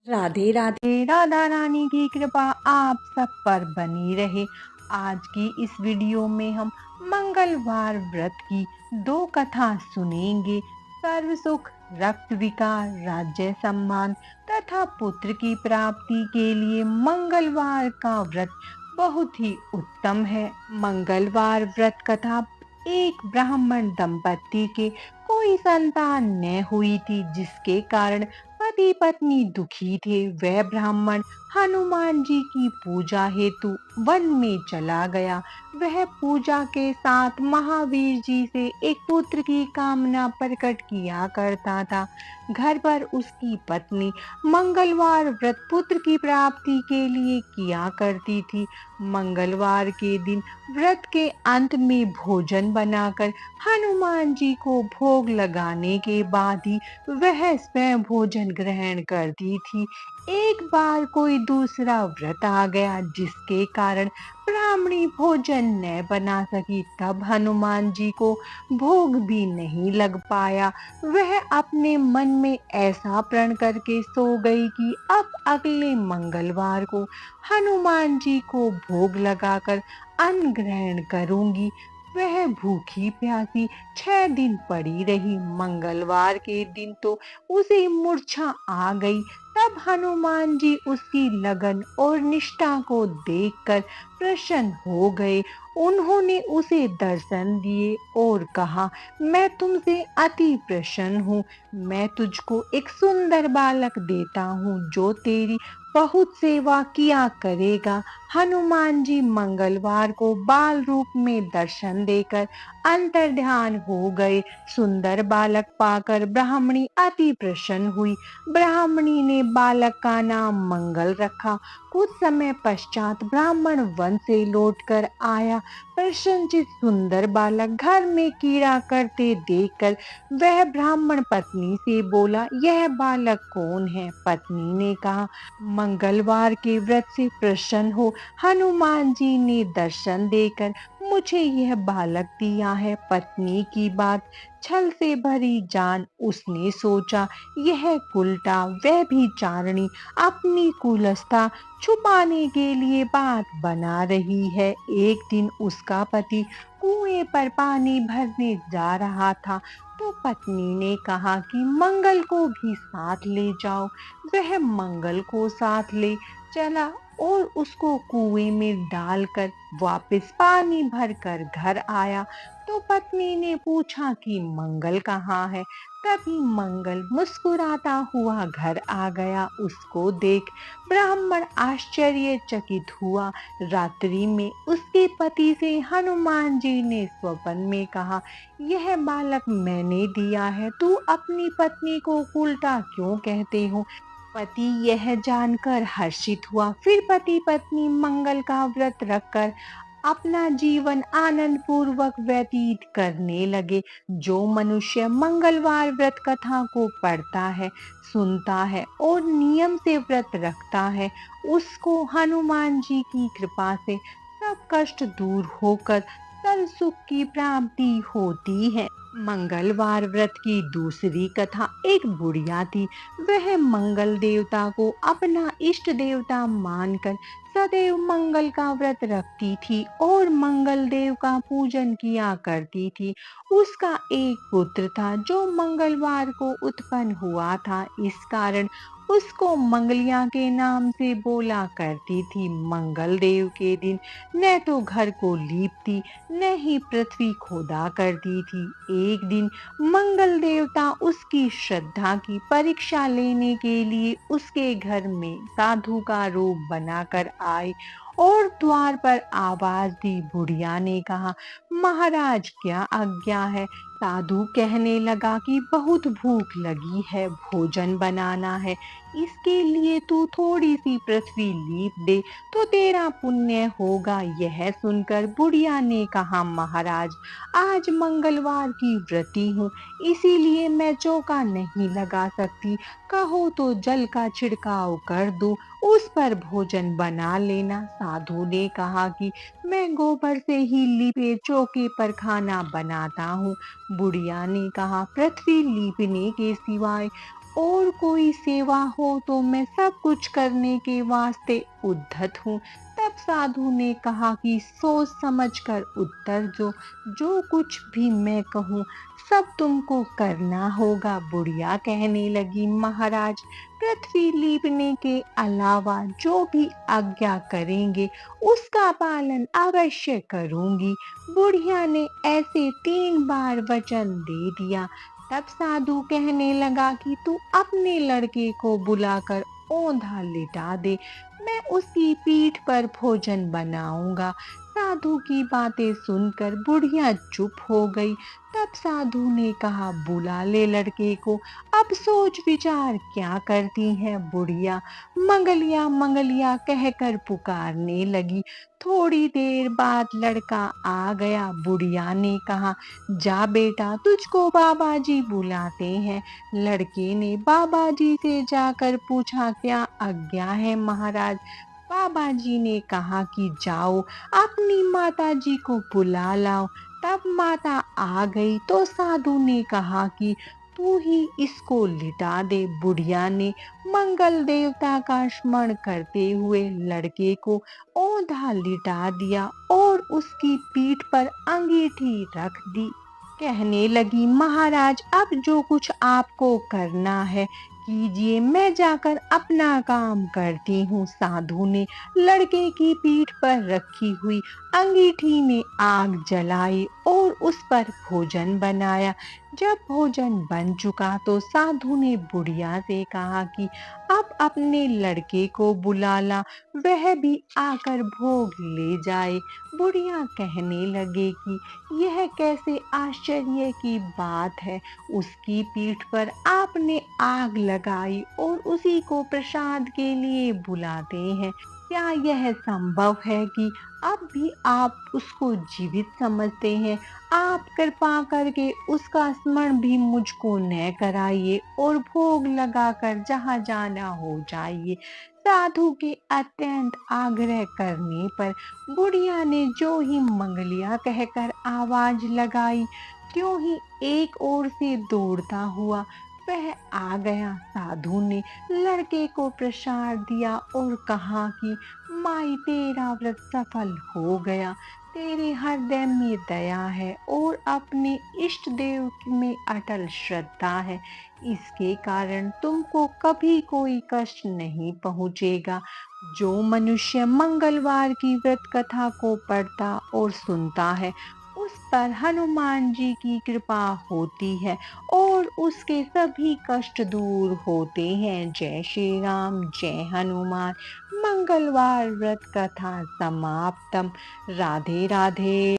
राधे राधे। राधा रानी की कृपा आप सब पर बनी रहे। आज की इस वीडियो में हम मंगलवार व्रत की दो कथा सुनेंगे। सर्व सुख, रक्त विकार, राज्य सम्मान तथा पुत्र की प्राप्ति के लिए मंगलवार का व्रत बहुत ही उत्तम है। मंगलवार व्रत कथा। एक ब्राह्मण दंपति के कोई संतान न हुई थी, जिसके कारण पति पत्नी दुखी थे। वह ब्राह्मण हनुमान जी की पूजा हेतु वन में चला गया। वह पूजा के साथ महावीर जी से एक पुत्र की कामना प्रकट किया करता था। घर पर उसकी पत्नी मंगलवार व्रत पुत्र की प्राप्ति के लिए किया करती थी। मंगलवार के दिन व्रत के अंत में भोजन बनाकर हनुमान जी को भोग लगाने के बाद ही वह स्वयं भोजन ग्रहण करती थी। एक बार कोई दूसरा व्रत आ गया, जिसके कारण ब्राह्मणी भोजन न बना सकी। तब हनुमान जी को भोग भी नहीं लग पाया। वह अपने मन में ऐसा प्रण करके सो गई कि अब अगले मंगलवार को हनुमान जी को भोग लगाकर अन्न ग्रहण करूंगी। वह भूखी प्यासी 6 दिन पड़ी रही। मंगलवार के दिन तो उसे मूर्छा आ गई। तब हनुमान जी उसकी लगन और निष्ठा को देखकर प्रसन्न हो गए। उन्होंने उसे दर्शन दिए और कहा, मैं तुमसे अति प्रसन्न हूँ। मैं तुझको एक सुंदर बालक देता हूँ, जो तेरी बहुत सेवा किया करेगा। हनुमान जी मंगलवार को बाल रूप में दर्शन देकर अंतर्ध्यान हो गए। सुंदर बालक पाकर ब्राह्मणी अति प्रसन्न हुई। ब्राह्मणी ने बालक का नाम मंगल रखा। कुछ समय पश्चात ब्राह्मण वन से लौटकर आया। प्रसन्नचित सुंदर बालक घर में कीड़ा करते देखकर वह ब्राह्मण पत्नी से बोला, यह बालक कौन है? पत्नी ने कहा, मंगलवार के व्रत से प्रसन्न हो हनुमान जी ने दर्शन देकर मुझे यह बालक दिया है। पत्नी की बात छल से भरी जान उसने सोचा, यह कुलटा वह भी चारणी अपनी कुलस्था छुपाने के लिए बात बना रही है। एक दिन उसका पति कुएं पर पानी भरने जा रहा था, तो पत्नी ने कहा कि मंगल को भी साथ ले जाओ। वह मंगल को साथ ले चला और उसको कुएं में डालकर वापस पानी भरकर घर आया। तो पत्नी ने पूछा कि मंगल कहाँ है? तभी मंगल मुस्कुराता हुआ घर आ गया। उसको देख ब्राह्मण आश्चर्यचकित हुआ। रात्रि में उसके पति से हनुमान जी ने स्वप्न में कहा, यह बालक मैंने दिया है, तू अपनी पत्नी को उल्टा क्यों कहते हो? पति यह जानकर हर्षित हुआ। फिर पति पत्नी मंगल का व्रत रखकर अपना जीवन आनंद पूर्वक व्यतीत करने लगे। जो मनुष्य मंगलवार व्रत कथा को पढ़ता है, सुनता है और नियम से व्रत रखता है, उसको हनुमान जी की कृपा से सब कष्ट दूर होकर सर्व सुख की प्राप्ति होती है। मंगलवार व्रत की दूसरी कथा। एक बुढ़िया थी। वह मंगल देवता को अपना इष्ट देवता मानकर सदैव मंगल का व्रत रखती थी और मंगल देव का पूजन किया करती थी। उसका एक पुत्र था, जो मंगलवार को उत्पन्न हुआ था। इस कारण उसको मंगलिया के नाम से बोला करती थी। मंगल देव के दिन न तो घर को लीपती, न ही पृथ्वी खोदा करती थी। एक दिन मंगल देवता उसकी श्रद्धा की परीक्षा लेने के लिए उसके घर में साधु का रूप बनाकर आए और द्वार पर आवाज दी। बुढ़िया ने कहा, महाराज क्या आज्ञा है? साधु कहने लगा कि बहुत भूख लगी है, भोजन बनाना है। इसके लिए तू थोड़ी सी पृथ्वी लीप दे तो तेरा पुण्य होगा। यह सुनकर बुढ़िया ने कहा, महाराज आज मंगलवार की व्रती हूँ, इसीलिए मैं चौका नहीं लगा सकती। कहो तो जल का छिड़काव कर दूं, उस पर भोजन बना लेना। साधु ने कहा कि मैं गोबर से ही लिपे चौके पर खाना बनाता हूँ। बुढ़िया ने कहा, पृथ्वी लीपने के सिवाय और कोई सेवा हो तो मैं सब कुछ करने के वास्ते उद्धत हूँ। तब साधु ने कहा कि सोच समझकर उत्तर दो, जो कुछ भी मैं कहूँ सब तुमको करना होगा। बुढ़िया कहने लगी, महाराज, पृथ्वी लीपने के अलावा जो भी आज्ञा करेंगे उसका पालन अवश्य करूंगी। बुढ़िया ने ऐसे 3 बार वचन दे दिया। तब साधु कहने लगा कि तू अपने लड़के को बुलाकर औंधा लिटा दे, मैं उसकी पीठ पर भोजन बनाऊंगा। साधु की बातें सुनकर बुढ़िया चुप हो गई। तब साधु ने कहा, बुला ले लड़के को। अब सोच विचार क्या करती है बुढ़िया। मंगलिया मंगलिया कहकर पुकारने लगी। थोड़ी देर बाद लड़का आ गया। बुढ़िया ने कहा, जा बेटा, तुझको बाबा जी बुलाते हैं। लड़के ने बाबा जी से जाकर पूछा, क्या आज्ञा है महाराज। बाबा जी ने कहा कि जाओ अपनी माता जी को बुला लाओ। तब माता आ गई तो साधु ने कहा कि तू ही इसको लिटा दे। बुढ़िया ने मंगल देवता का स्मरण करते हुए लड़के को औंधा लिटा दिया और उसकी पीठ पर अंगीठी रख दी। कहने लगी, महाराज, अब जो कुछ आपको करना है कीजिए, मैं जाकर अपना काम करती हूँ। साधु ने लड़के की पीठ पर रखी हुई अंगीठी में आग जलाई और उस पर भोजन बनाया। जब भोजन बन चुका तो साधु ने बुढ़िया से कहा कि अब अपने लड़के को बुला ला, वह भी आकर भोग ले जाए। बुढ़िया कहने लगे कि यह कैसे आश्चर्य की बात है। उसकी पीठ पर आपने आग लगाई और उसी को प्रसाद के लिए बुलाते हैं। क्या यह संभव है कि अब भी आप उसको जीवित समझते हैं। आप कृपा करके उसका स्मरण भी मुझको न कराइए और भोग लगाकर जहाँ जाना हो जाइए। साधु के अत्यंत आग्रह करने पर बुढ़िया ने जो ही मंगलिया कहकर आवाज लगाई, त्यों ही एक ओर से दौड़ता हुआ वह आ गया। साधु ने लड़के को प्रसाद दिया और कहा कि माई, तेरा व्रत सफल हो गया। तेरे हृदय में दया है और अपने इष्ट देव में अटल श्रद्धा है। इसके कारण तुमको कभी कोई कष्ट नहीं पहुंचेगा। जो मनुष्य मंगलवार की व्रत कथा को पढ़ता और सुनता है उस पर हनुमान जी की कृपा होती है और उसके सभी कष्ट दूर होते हैं। जय श्री राम, जय हनुमान। मंगलवार व्रत कथा समाप्तम। राधे राधे।